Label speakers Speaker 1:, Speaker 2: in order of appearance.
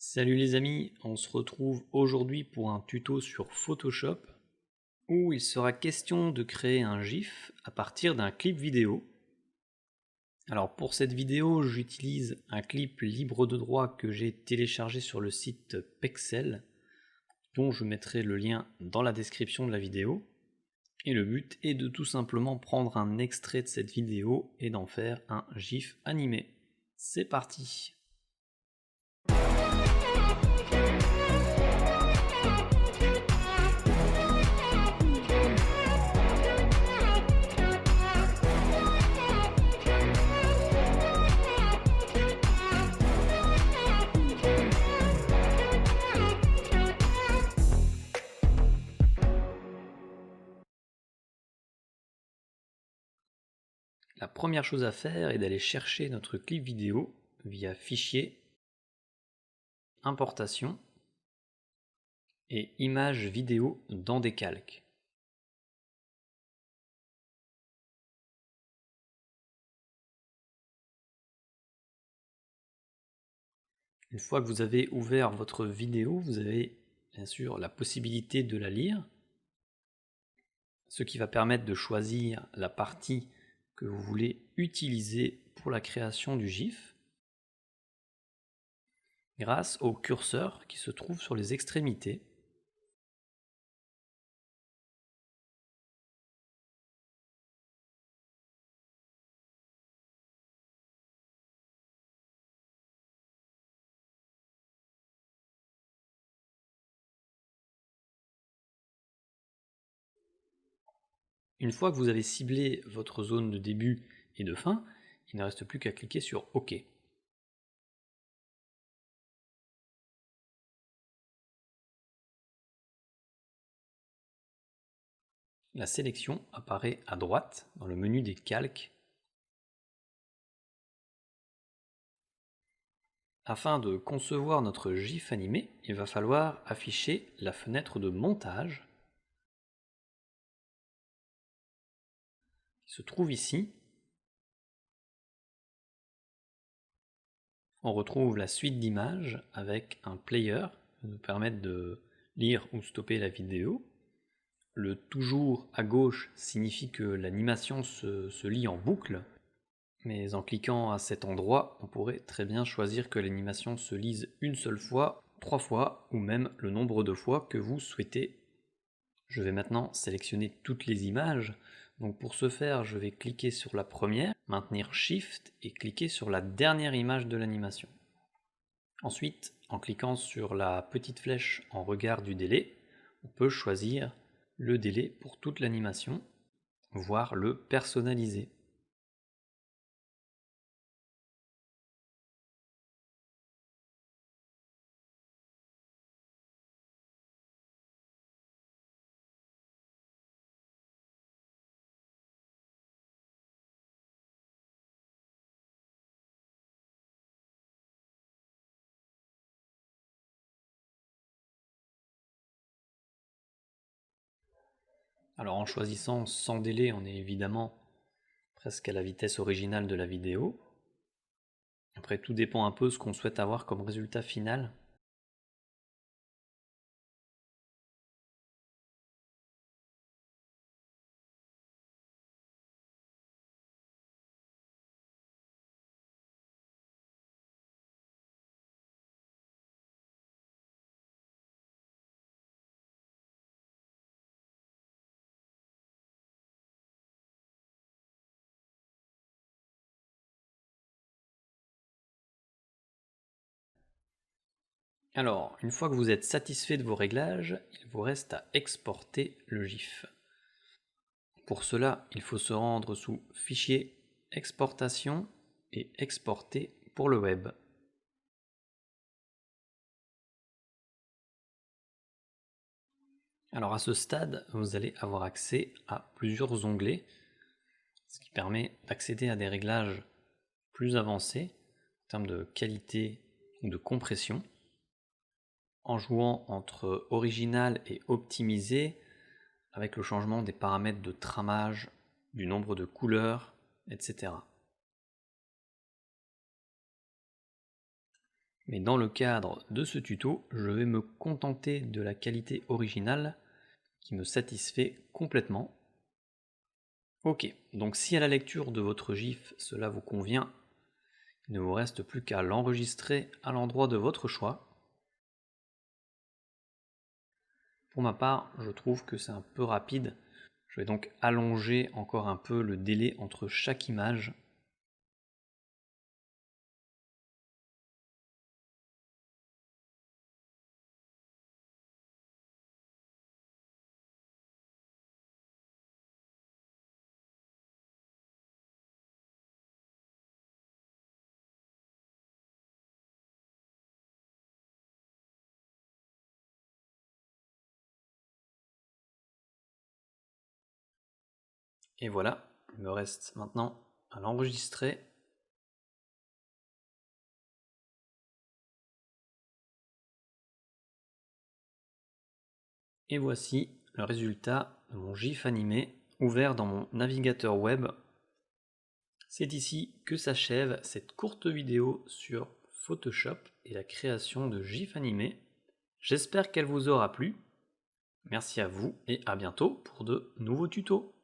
Speaker 1: Salut les amis, on se retrouve aujourd'hui pour un tuto sur Photoshop où il sera question de créer un GIF à partir d'un clip vidéo. Alors pour cette vidéo, j'utilise un clip libre de droit que j'ai téléchargé sur le site Pexel, dont je mettrai le lien dans la description de la vidéo. Et le but est de tout simplement prendre un extrait de cette vidéo et d'en faire un GIF animé. C'est parti! La première chose à faire est d'aller chercher notre clip vidéo via Fichier, Importation et Images vidéo dans des calques. Une fois que vous avez ouvert votre vidéo, vous avez bien sûr la possibilité de la lire, ce qui va permettre de choisir la partie que vous voulez utiliser pour la création du GIF grâce au curseur qui se trouve sur les extrémités. Une fois que vous avez ciblé votre zone de début et de fin, il ne reste plus qu'à cliquer sur OK. La sélection apparaît à droite dans le menu des calques. Afin de concevoir notre GIF animé, il va falloir afficher la fenêtre de montage qui se trouve ici. On retrouve la suite d'images avec un player qui nous permet de lire ou stopper la vidéo. Le toujours à gauche signifie que l'animation se lit en boucle, mais en cliquant à cet endroit, on pourrait très bien choisir que l'animation se lise une seule fois, 3 fois, ou même le nombre de fois que vous souhaitez. Je vais maintenant sélectionner toutes les images. Donc pour ce faire, je vais cliquer sur la première, maintenir Shift et cliquer sur la dernière image de l'animation. Ensuite, en cliquant sur la petite flèche en regard du délai, on peut choisir le délai pour toute l'animation, voire le personnaliser. Alors en choisissant sans délai, on est évidemment presque à la vitesse originale de la vidéo. Après, tout dépend un peu de ce qu'on souhaite avoir comme résultat final. Alors, une fois que vous êtes satisfait de vos réglages, il vous reste à exporter le GIF. Pour cela, il faut se rendre sous Fichier, Exportation et Exporter pour le web. Alors à ce stade, vous allez avoir accès à plusieurs onglets, ce qui permet d'accéder à des réglages plus avancés en termes de qualité ou de compression, en jouant entre original et optimisé, avec le changement des paramètres de tramage, du nombre de couleurs, etc. Mais dans le cadre de ce tuto, je vais me contenter de la qualité originale qui me satisfait complètement. Ok, donc si à la lecture de votre GIF cela vous convient, il ne vous reste plus qu'à l'enregistrer à l'endroit de votre choix. Pour ma part, je trouve que c'est un peu rapide. Je vais donc allonger encore un peu le délai entre chaque image. Et voilà, il me reste maintenant à l'enregistrer. Et voici le résultat de mon GIF animé ouvert dans mon navigateur web. C'est ici que s'achève cette courte vidéo sur Photoshop et la création de GIF animés. J'espère qu'elle vous aura plu. Merci à vous et à bientôt pour de nouveaux tutos.